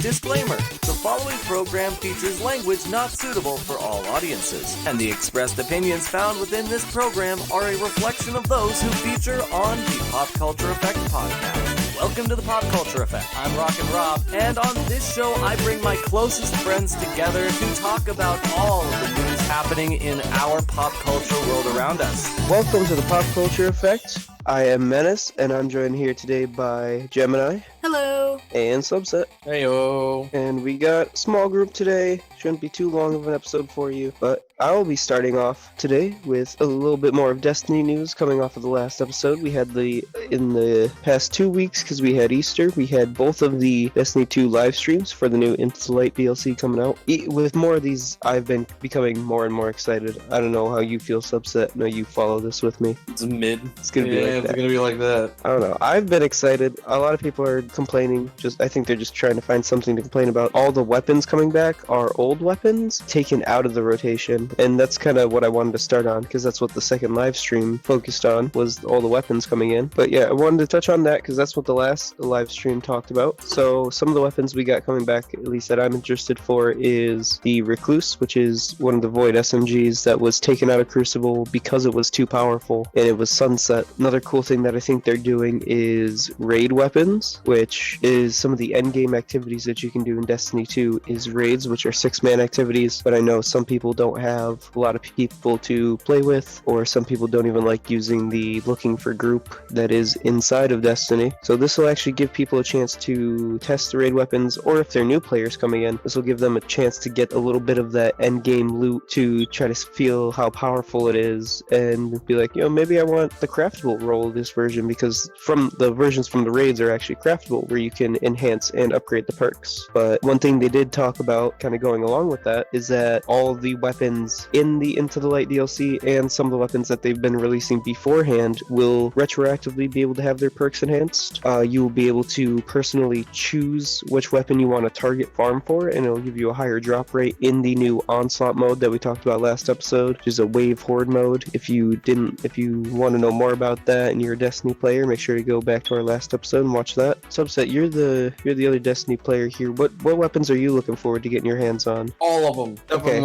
Disclaimer: the following program features language not suitable for all audiences, and the expressed opinions found within this program are a reflection of those who feature on the PopCulture Effect podcast. Welcome to the PopCulture Effect. I'm Rockin Rob, and on this show I bring my closest friends together to talk about all of the news happening in our pop culture world around us. Welcome to the PopCulture Effect. I am Menace, and I'm joined here today by Gemini. Hello. And Subset. Heyo. And we got a small group today. Shouldn't be too long of an episode for you, but I will be starting off today with a little bit more of Destiny news coming off of the last episode. We had in the past 2 weeks, because we had Easter, we had both of the Destiny 2 live streams for the new Into the Light DLC coming out. With more of these, I've been becoming more and more excited. I don't know how you feel, Subset. I know you follow this with me. It's mid. It's gonna be like that. It's gonna be like that. I don't know. I've been excited. A lot of people are complaining. I think they're just trying to find something to complain about. All the weapons coming back are old weapons taken out of the rotation, and that's kind of what I wanted to start on, because that's what the second live stream focused on, was all the weapons coming in. But yeah, I wanted to touch on that because that's what the last live stream talked about. So some of the weapons we got coming back, at least that I'm interested for, is the Recluse, which is one of the Void SMGs that was taken out of Crucible because it was too powerful and it was sunset. Another cool thing that I think they're doing is raid weapons, which is some of the endgame activities that you can do in Destiny 2 is raids, which are 6-man activities, but I know some people don't have a lot of people to play with, or some people don't even like using the looking for group that is inside of Destiny. So this will actually give people a chance to test the raid weapons, or if they're new players coming in, this will give them a chance to get a little bit of that endgame loot to try to feel how powerful it is, and be like, maybe I want the craftable role of this version, because from the versions from the raids are actually craftable, where you can enhance and upgrade the perks. But one thing they did talk about, kind of going along with that, is that all the weapons in the Into the Light DLC and some of the weapons that they've been releasing beforehand will retroactively be able to have their perks enhanced. You will be able to personally choose which weapon you want to target farm for, and it'll give you a higher drop rate in the new Onslaught mode that we talked about last episode, which is a wave horde mode. If you want to know more about that and you're a Destiny player, make sure to go back to our last episode and watch that. Subset, you're the other Destiny player here. What weapons are you looking forward to getting your hands on? All of them. Okay.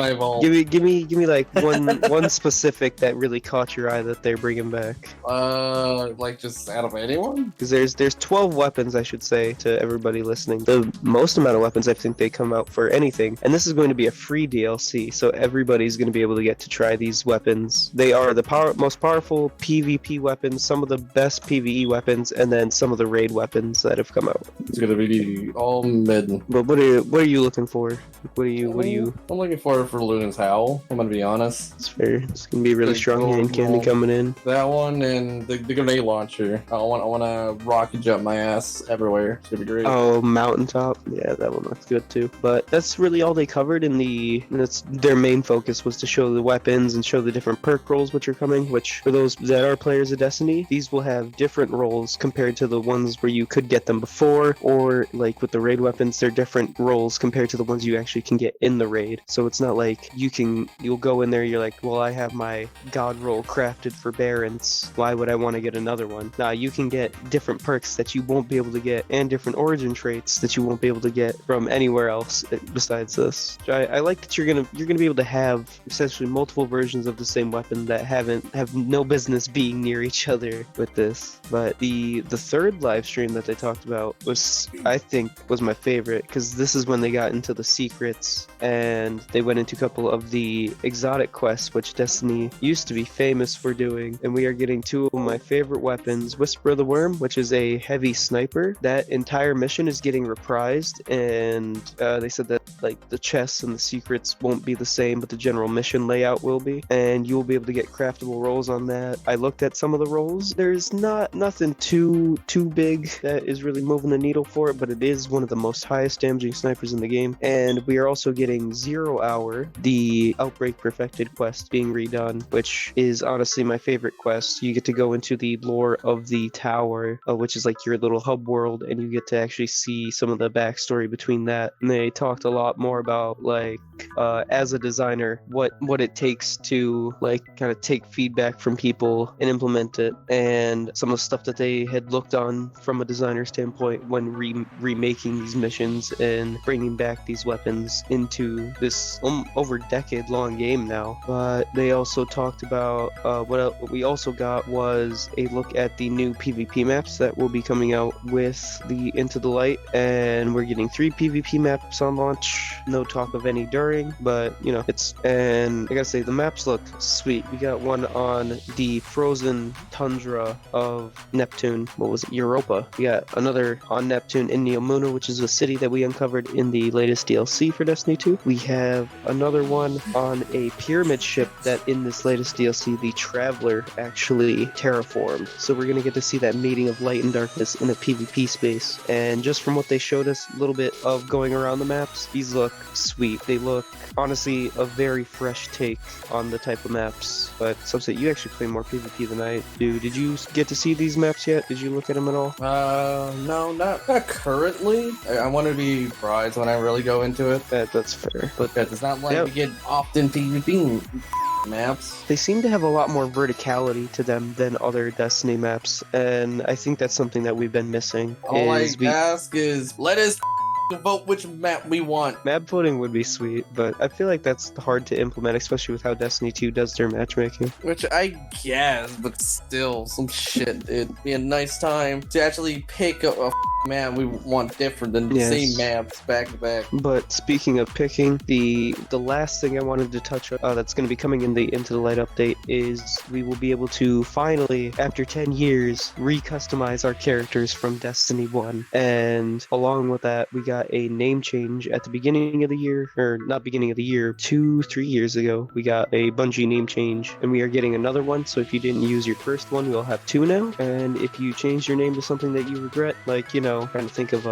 Give me like one specific that really caught your eye that they're bringing back. Like just out of anyone? Because there's 12 weapons, I should say, to everybody listening. The most amount of weapons I think they come out for anything, and this is going to be a free DLC, so everybody's going to be able to get to try these weapons. They are the most powerful PvP weapons, some of the best PvE weapons, and then some of the raid weapons that have come out. It's gonna be all mid. But what are you looking for? What are you? I'm looking for Luna's Howl. I'm gonna be honest. It's fair. It's gonna be a really Pretty strong cool. hand candy coming in. That one and the grenade launcher. I want to rocket jump my ass everywhere. It's gonna be great. Oh, mountaintop. Yeah, that one looks good too. But that's really all they covered that's their main focus, was to show the weapons and show the different perk roles which are coming, which for those that are players of Destiny, these will have different roles compared to the ones where you could get them before, or like with the raid weapons, they're different roles compared to the ones you actually can get in the raid. So it's not like you'll go in there, you're like, well, I have my god roll crafted for Barons, why would I want to get another one? Nah, you can get different perks that you won't be able to get, and different origin traits that you won't be able to get from anywhere else besides this. I like that you're gonna be able to have essentially multiple versions of the same weapon that have no business being near each other with this. But the third live stream that they talked about was my favorite, because this is when they got into the secrets and they went into a couple of the exotic quests, which Destiny used to be famous for doing, and we are getting two of my favorite weapons. Whisper of the Worm, which is a heavy sniper. That entire mission is getting reprised, and they said that like the chests and the secrets won't be the same, but the general mission layout will be, and you will be able to get craftable rolls on that. I looked at some of the rolls. There's nothing too big that is really moving the needle for it, but it is one of the most highest damaging snipers in the game. And we are also getting 0 Hour, the Outbreak Perfected quest, being redone, which is honestly my favorite quest. You get to go into the lore of the tower, which is like your little hub world, and you get to actually see some of the backstory between that. And they talked a lot more about like as a designer what it takes to like kind of take feedback from people and implement it, and some of the stuff that they had looked on from a designer's standpoint when remaking these missions and bringing back these weapons into this over decade-long game now. But they also talked about what we also got was a look at the new PvP maps that will be coming out with the Into the Light, and we're getting 3 PvP maps on launch. No talk of any during, but you know, and I gotta say the maps look sweet. We got one on the frozen tundra of Neptune. What was it? Europa. We got another on Neptune in Neomuna, which is a city that we uncovered in the latest DLC for Destiny 2. We have another one on a pyramid ship that in this latest DLC, the Traveler actually terraformed. So we're gonna get to see that meeting of light and darkness in a PvP space. And just from what they showed us, a little bit of going around the maps, these look sweet. They look honestly a very fresh take on the type of maps. But Subset, you actually play more PvP than I do. Did you get to see these maps yet? Did you look at them at all? No, not currently. I want to be surprised when I really go into it. That's fair. But It's not like we get often PvP maps. They seem to have a lot more verticality to them than other Destiny maps, and I think that's something that we've been missing. All I ask is, let us vote which map we want. Map voting would be sweet, but I feel like that's hard to implement, especially with how Destiny 2 does their matchmaking. Which I guess, but still, some shit. It'd be a nice time to actually pick a map we want different than the same maps back to back. But speaking of picking, the last thing I wanted to touch on that's going to be coming in the Into the Light update is we will be able to finally, after 10 years, recustomize our characters from Destiny 1. And along with that, we got a name change at the beginning of the year, or not beginning of the year, 2-3 years ago. We got a Bungie name change, and we are getting another one. So if you didn't use your first one, we'll have 2 now. And if you change your name to something that you regret, like, you know, trying to think of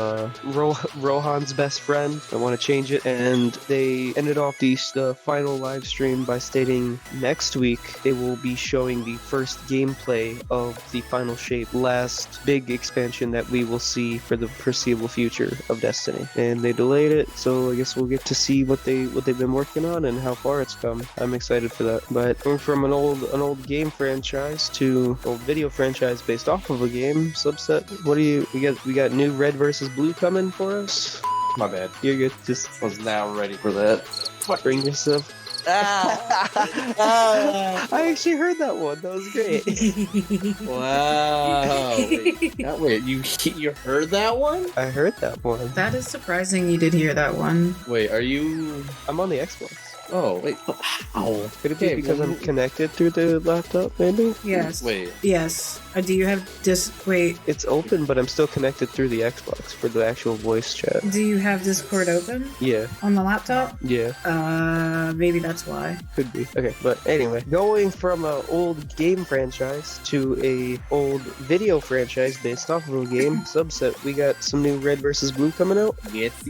Rohan's best friend, I want to change it. And they ended off the final live stream by stating next week they will be showing the first gameplay of the Final Shape, last big expansion that we will see for the foreseeable future of Destiny. And they delayed it, so I guess we'll get to see what they've been working on and how far it's come. I'm excited for that. But going from an old game franchise to old video franchise based off of a game, Subset, what do you we got new Red vs. Blue coming for us? My bad. You're good. Just was now ready for that. Bring yourself. I actually heard that one. That was great. Wow. Wait, you heard that one? I heard that one. That is surprising you did hear that one. Wait, are you... I'm on the Xbox. Oh, wait. How? Could it be because I'm connected through the laptop, maybe? Yes. Wait. Yes. Do you have wait. It's open, but I'm still connected through the Xbox for the actual voice chat. Do you have Discord open? Yeah. On the laptop? Yeah. Maybe that's why. Could be. Okay, but anyway, going from an old game franchise to a old video franchise based off of a game, Subset, we got some new Red vs. Blue coming out. Yes,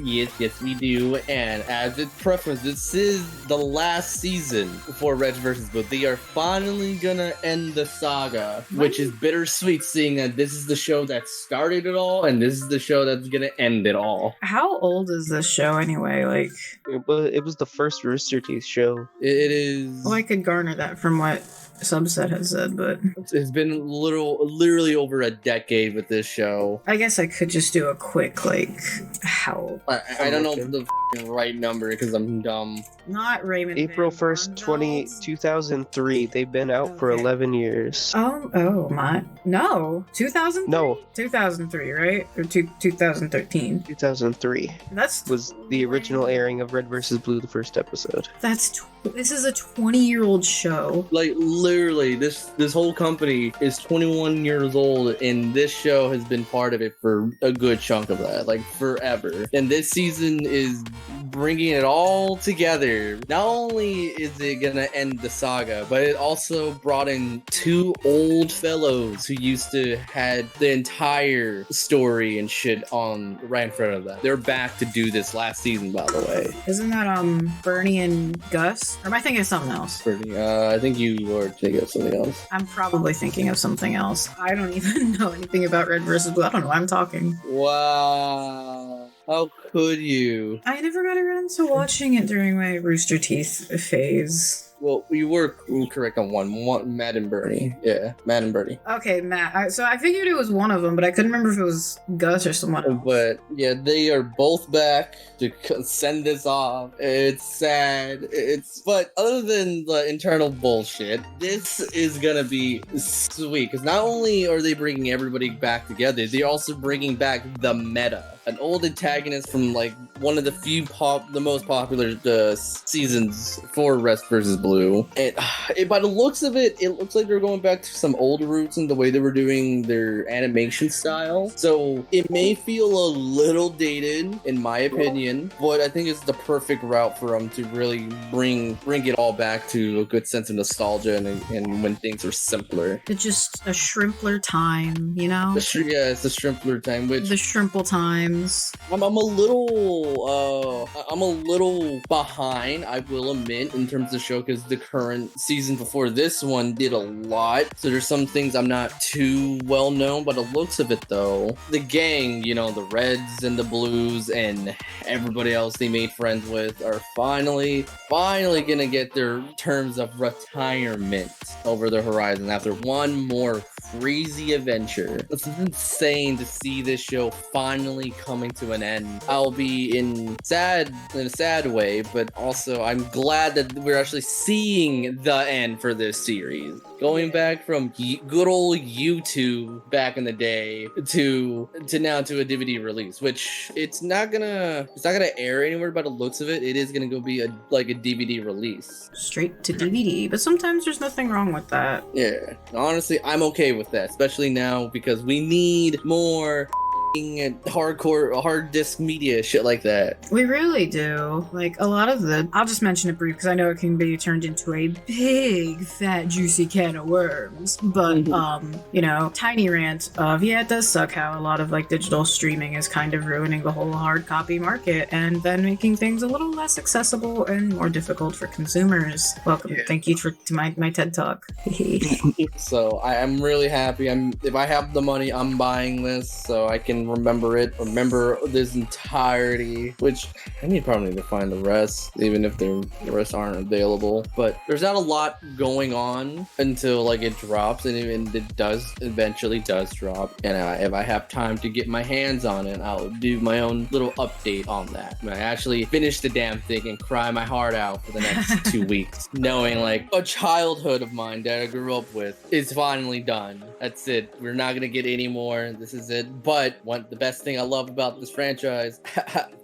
we do. And as its preference, this is the last season for Red vs. Blue. They are finally gonna end the saga, which is bittersweet, seeing that this is the show that started it all, and this is the show that's gonna end it all. How old is this show anyway? Like, it was the first Rooster Teeth show. It is. Well, I could garner that from what Subset had said, but it's been literally over a decade with this show. I guess I could just do a quick, like, how... I don't know the right number because I'm dumb. Not Raymond. April 1st, 2003. They've been out for 11 years. Oh my. No. 2000? No. 2003, right? Or 2013? 2003. That's... was the original airing of Red vs. Blue, the first episode. This is a 20-year-old show. Like, literally, this whole company is 21 years old, and this show has been part of it for a good chunk of that, like, forever. And this season is bringing it all together. Not only is it gonna end the saga, but it also brought in 2 old fellows who used to had the entire story and shit on right in front of them. They're back to do this last season, by the way. Isn't that Bernie and Gus? Or am I thinking of something else? Bernie, I think you are thinking of something else. I'm probably thinking of something else. I don't even know anything about Red vs. Blue. I don't know why I'm talking. Wow. How could you? I never got around to watching it during my Rooster Teeth phase. Well, you were correct on one. Matt and Bernie. Yeah, Matt and Bernie. Okay, Matt. So I figured it was one of them, but I couldn't remember if it was Gus or someone else. But yeah, they are both back to send this off. It's sad. But other than the internal bullshit, this is gonna be sweet because not only are they bringing everybody back together, they're also bringing back the meta. An old antagonist from like one of the most popular seasons for Red vs. Blue. And by the looks of it, it looks like they're going back to some old roots in the way they were doing their animation style. So it may feel a little dated, in my opinion, but I think it's the perfect route for them to really bring it all back to a good sense of nostalgia and when things are simpler. It's just a shrimpler time, you know? It's a shrimpler time, which the shrimple times. I'm a little behind, I will admit, in terms of show, because the current season before this one did a lot. So there's some things I'm not too well known, but the looks of it though, the gang, you know, the Reds and the Blues and everybody else they made friends with are finally gonna get their terms of retirement over the horizon after one more crazy adventure. It's insane to see this show finally coming to an end. I'll be in a sad way, but also I'm glad that we're actually seeing the end for this series. Going back from good old YouTube back in the day to now to a DVD release, which it's not gonna air anywhere by the looks of it. It is gonna go be a DVD release. Straight to DVD, but sometimes there's nothing wrong with that. Yeah, honestly, I'm okay with that, especially now because we need more hardcore hard disk media shit like that. We really do. Like a lot of I'll just mention it brief because I know it can be turned into a big fat juicy can of worms, but you know, tiny rant of it does suck how a lot of like digital streaming is kind of ruining the whole hard copy market and then making things a little less accessible and more difficult for consumers. Welcome. Thank you to my TED Talk. So I'm really happy. If I have the money, I'm buying this so I can remember this entirety, which I probably need to find the rest, even if the rest aren't available. But there's not a lot going on until like it drops, and it eventually does drop. And if I have time to get my hands on it, I'll do my own little update on that. I actually finish the damn thing and cry my heart out for the next 2 weeks, knowing like a childhood of mine that I grew up with is finally done. That's it. We're not gonna get any more. This is it. But the best thing I love about this franchise,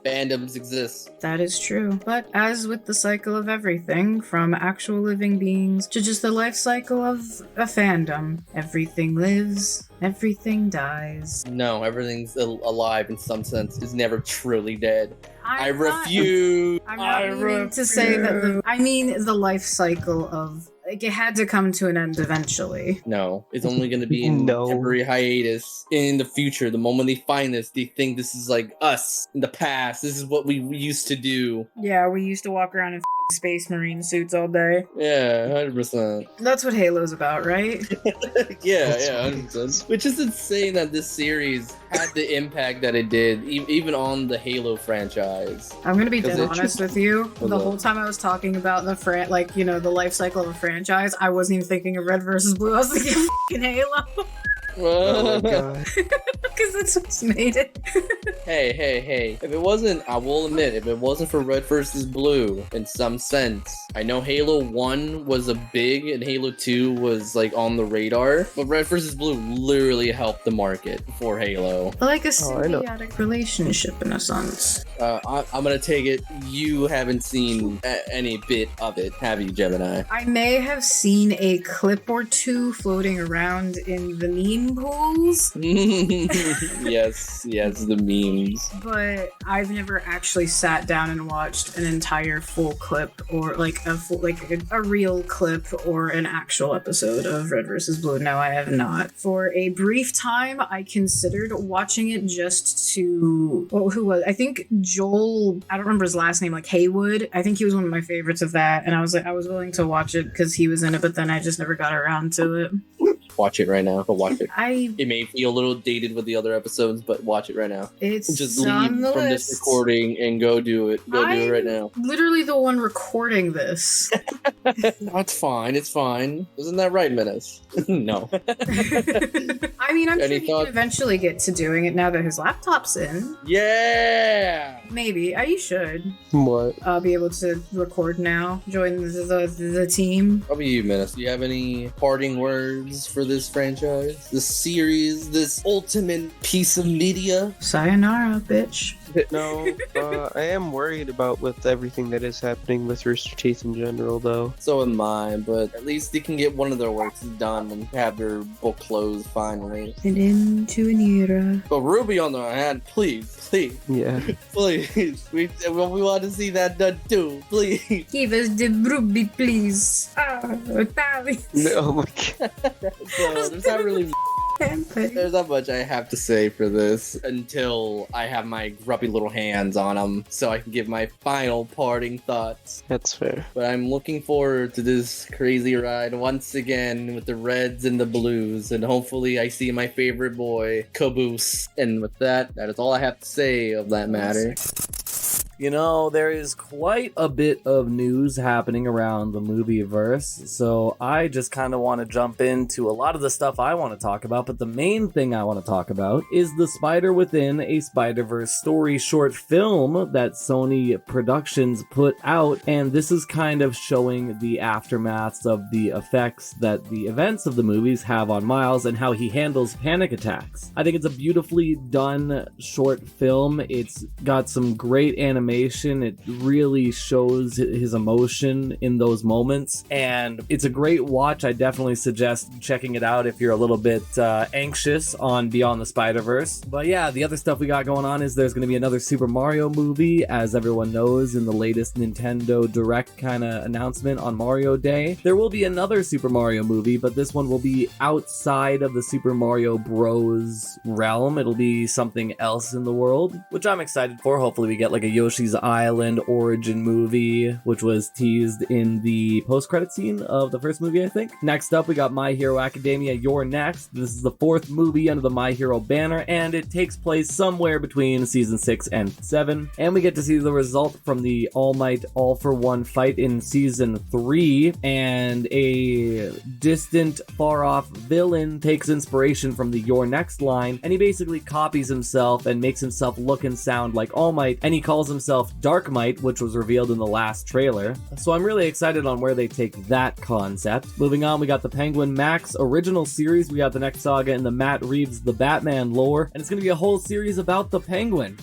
fandoms exist. That is true. But as with the cycle of everything, from actual living beings to just the life cycle of a fandom, everything lives, everything dies. No, everything's alive in some sense. It's never truly dead. I refuse. I'm not meaning to say that I mean the life cycle of like it had to come to an end eventually. No, it's only going to be in temporary hiatus in the future. The moment they find this, they think this is like us in the past. This is what we used to do. Yeah, we used to walk around in Space Marine suits all day. Yeah, 100%. That's what Halo's about, right? yeah, 100%. Which is insane that this series had the impact that it did, even on the Halo franchise. I'm gonna be dead honest with you. The whole time I was talking about the life cycle of a franchise, I wasn't even thinking of Red vs. Blue. I was thinking of fucking Halo. Oh my god. Because that's what's made it. Hey. If it wasn't, I will admit, if it wasn't for Red vs. Blue, in some sense, I know Halo 1 was a big and Halo 2 was like on the radar, but Red vs. Blue literally helped the market for Halo. Like a symbiotic relationship in a sense. I'm gonna take it you haven't seen any bit of it, have you, Gemini? I may have seen a clip or two floating around in the meme pools. yes, the memes. But I've never actually sat down and watched an entire full clip or like a real clip or an actual episode of Red vs. Blue. No, I have not. For a brief time, I considered watching it just to who was I think Joel, I don't remember his last name, like Haywood. I think he was one of my favorites of that, and I was willing to watch it because he was in it, but then I just never got around to it. Watch it right now. But watch it. I It may feel a little dated with the other episodes, but watch it right now. it's Just on leave the from list. this recording and go do it. Go do it right now. Literally the one recording this. That's fine. It's fine. Isn't that right, Menace? No. I mean, I'm Any sure he thoughts? can eventually get to doing it now that his laptop's in. Yeah. Maybe. You should What? be able to record now. Join the team. How about you, Menace? Do you have any parting words for this franchise, this series, this ultimate piece of media? Sayonara, bitch. No, I am worried about with everything that is happening with Rooster Teeth in general, though. So am I, but at least they can get one of their works done and have their book closed finally. And into an era. But Ruby, on the other hand, please, Yeah. please, we want to see that done too, please. Give us the ruby, please. Tally. Oh my god. So there's not much I have to say for this until I have my grubby little hands on them, so I can give my final parting thoughts. That's fair. But I'm looking forward to this crazy ride once again with the reds and the blues, and hopefully I see my favorite boy, Caboose. And with that, that is all I have to say of that matter. You know, there is quite a bit of news happening around the movieverse, so I just kind of want to jump into a lot of the stuff I want to talk about, but the main thing I want to talk about is the Spider Within a Spiderverse Story short film that Sony Productions put out, and this is kind of showing the aftermaths of the effects that the events of the movies have on Miles and how he handles panic attacks. I think it's a beautifully done short film. It's got some great animation. It really shows his emotion in those moments, and it's a great watch. I definitely suggest checking it out if you're a little bit anxious on Beyond the Spider-Verse. But yeah, the other stuff we got going on is there's going to be another Super Mario movie, as everyone knows in the latest Nintendo Direct kind of announcement on Mario Day. There will be another Super Mario movie, but this one will be outside of the Super Mario Bros. Realm. It'll be something else in the world, which I'm excited for. Hopefully we get like a Yoshi's Island origin movie, which was teased in the post-credit scene of the first movie, I think. Next up, we got My Hero Academia, You're Next. This is the fourth movie under the My Hero banner, and it takes place somewhere between season 6 and 7. And we get to see the result from the All Might, All for One fight in season 3, and a distant, far-off villain takes inspiration from the You're Next line, and he basically copies himself and makes himself look and sound like All Might, and he calls himself Dark Might, which was revealed in the last trailer. So I'm really excited on where they take that concept. Moving on, we got the Penguin Max original series. We got the next saga in the Matt Reeves The Batman lore, and it's going to be a whole series about the Penguin.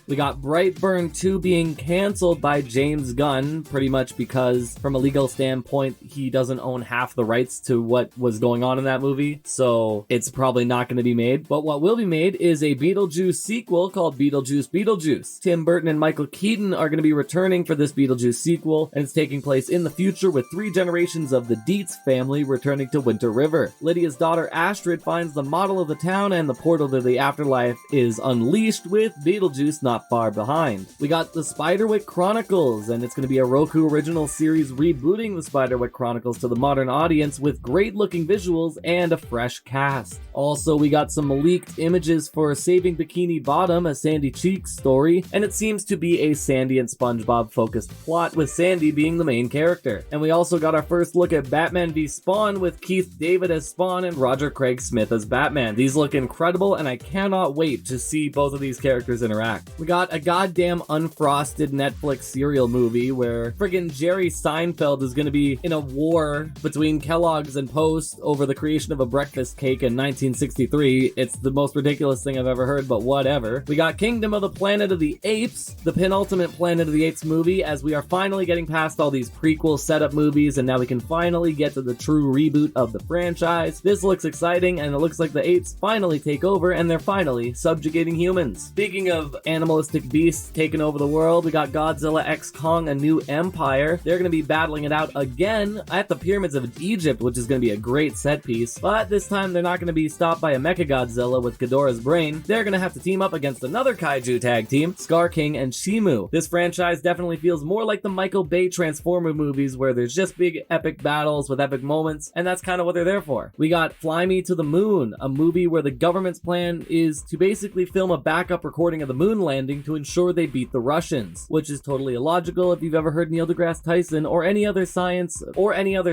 We got Brightburn 2 being canceled by James Gunn, pretty much because from a legal standpoint, he doesn't own half the rights to what was going on in that movie, so it's probably not going to be made. But what will be made is a Beetlejuice sequel called Beetlejuice. Tim Burton and Michael Keaton are going to be returning for this Beetlejuice sequel, and it's taking place in the future with 3 generations of the Dietz family returning to Winter River. Lydia's daughter Astrid finds the model of the town, and the portal to the afterlife is unleashed with Beetlejuice not far behind. We got the Spiderwick Chronicles, and it's going to be a Roku original series rebooting the Spiderwick Chronicles to the modern audience with great looking visuals and a fresh cast. Also, we got some leaked images for Saving Bikini Bottom, a Sandy Cheeks story, and it seems to be a Sandy and SpongeBob focused plot, with Sandy being the main character. And we also got our first look at Batman v Spawn with Keith David as Spawn and Roger Craig Smith as Batman. These look incredible, and I cannot wait to see both of these characters interact. We got a goddamn unfrosted Netflix serial movie where friggin' Jerry Seinfeld is gonna be in a war between Kellogg's and Post over the creation of a breakfast cake in 1963. It's the most ridiculous thing I've ever heard, but whatever. We got Kingdom of the Planet of the Apes, the penultimate Planet of the Apes movie, as we are finally getting past all these prequel setup movies, and now we can finally get to the true reboot of the franchise. This looks exciting, and it looks like the apes finally take over, and they're finally subjugating humans. Speaking of animalistic beasts taking over the world, we got Godzilla x Kong: A New Empire. They're going to be battling it out again at the Pyramids of Egypt, which is going to be a great set piece, but this time they're not going to be stopped by a Mechagodzilla with Ghidorah's brain. They're going to have to team up against another kaiju tag team, Scar King and Shimu. This franchise definitely feels more like the Michael Bay Transformer movies where there's just big epic battles with epic moments, and that's kind of what they're there for. We got Fly Me to the Moon, a movie where the government's plan is to basically film a backup recording of the moon landing to ensure they beat the Russians, which is totally illogical if you've ever heard Neil deGrasse Tyson or any other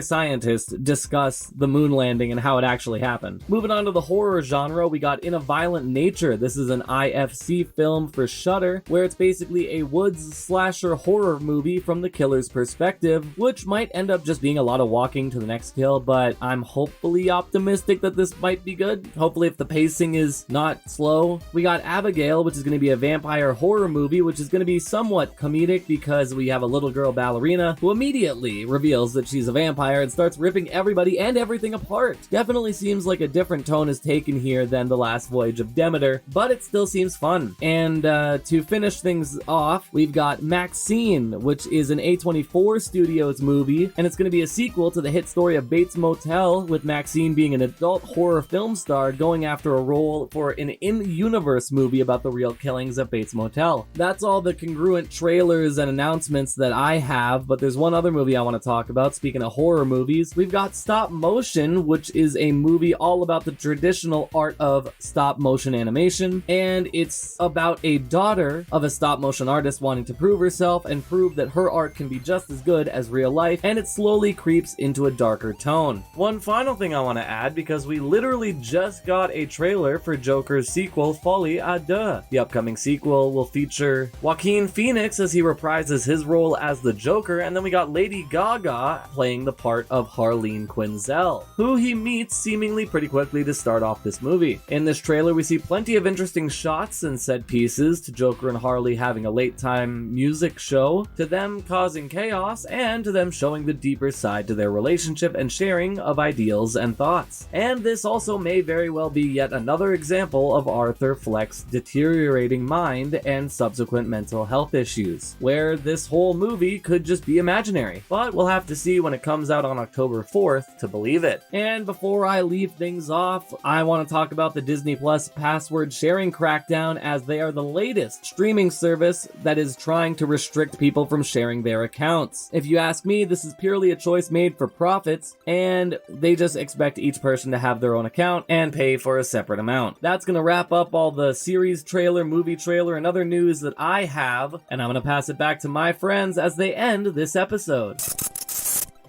scientist discuss the moon landing and how it actually happened. Moving on to the horror genre, we got In a Violent Nature. This is an IFC film for Shudder, where it's basically a woods slasher horror movie from the killer's perspective, which might end up just being a lot of walking to the next kill, but I'm hopefully optimistic that this might be good. Hopefully if the pacing is not slow. We got Abigail, which is going to be a vampire horror movie, which is going to be somewhat comedic because we have a little girl ballerina who immediately reveals that she's a vampire and starts ripping everybody and everything apart. Definitely seems like a different tone is taken here than The Last Voyage of Demeter, but it still seems fun. And to finish things off, we've got Maxine, which is an A24 Studios movie, and it's going to be a sequel to the hit story of Bates Motel, with Maxine being an adult horror film star going after a role for an in-universe movie about the real killings at Bates Motel. That's all the congruent trailers and announcements that I have, but there's one other movie I want to talk about. Speaking of horror movies, we've got Stop Motion, which is a movie all about the traditional art of stop motion animation, and it's about a daughter of a stop motion artist wanting to prove herself and prove that her art can be just as good as real life, and it slowly creeps into a darker tone. One final thing I want to add, because we literally just got a trailer for Joker's sequel, Folie à Deux. The upcoming sequel will feature Joaquin Phoenix as he reprises his role as the Joker, and then we got Lady Gaga playing the part of Harleen Quinzel, who he meets seemingly pretty quickly to start off this movie. In this trailer, we see plenty of interesting shots and set pieces, to Joker and Harley having a late-time music show, to them causing chaos, and to them showing the deeper side to their relationship and sharing of ideals and thoughts. And this also may very well be yet another example of Arthur Fleck's deteriorating mind and subsequent mental health issues, where this whole movie could just be imaginary. But we'll have to see when it comes out on October 4th to believe it. And before I leave things off, I want to talk about the Disney Plus password sharing crackdown, as they are the latest streaming service that is trying to restrict people from sharing their accounts. If you ask me, this is purely a choice made for profits, and they just expect each person to have their own account and pay for a separate amount. That's gonna wrap up all the series trailer, movie trailer, and other news that I have, and I'm gonna pass it back to my friends as they end this episode.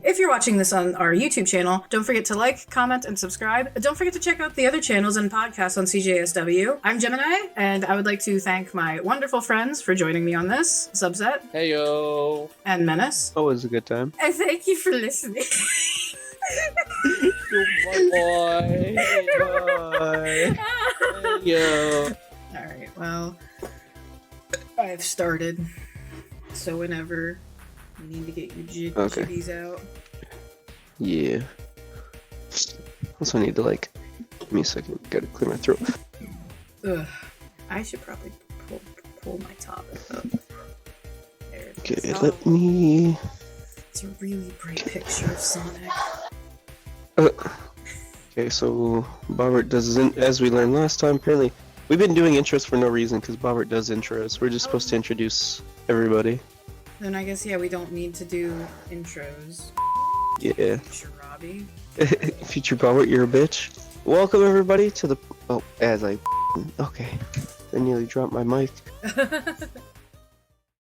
If you're watching this on our YouTube channel, don't forget to like, comment, and subscribe. Don't forget to check out the other channels and podcasts on CJSW. I'm Gemini, and I would like to thank my wonderful friends for joining me on this, Subset. Hey yo. And Menace. Always a good time. And thank you for listening. Bye. Bye. Hey yo. Alright, well, I've started. So whenever you need to get your jitties out. Yeah. Also need to give me a second. Gotta clear my throat. Ugh. I should probably pull my topic up. There it is. Okay, let me... It's a really bright picture of Sonic. Okay, so Bobbert does, as we learned last time, apparently we've been doing intros for no reason because Bobbert does intros. We're just supposed to introduce everybody. Then I guess, yeah, we don't need to do intros. Yeah. Future Robbie. Future Bobbert, you're a bitch. Welcome everybody to the... Oh, as I... Okay. I nearly dropped my mic.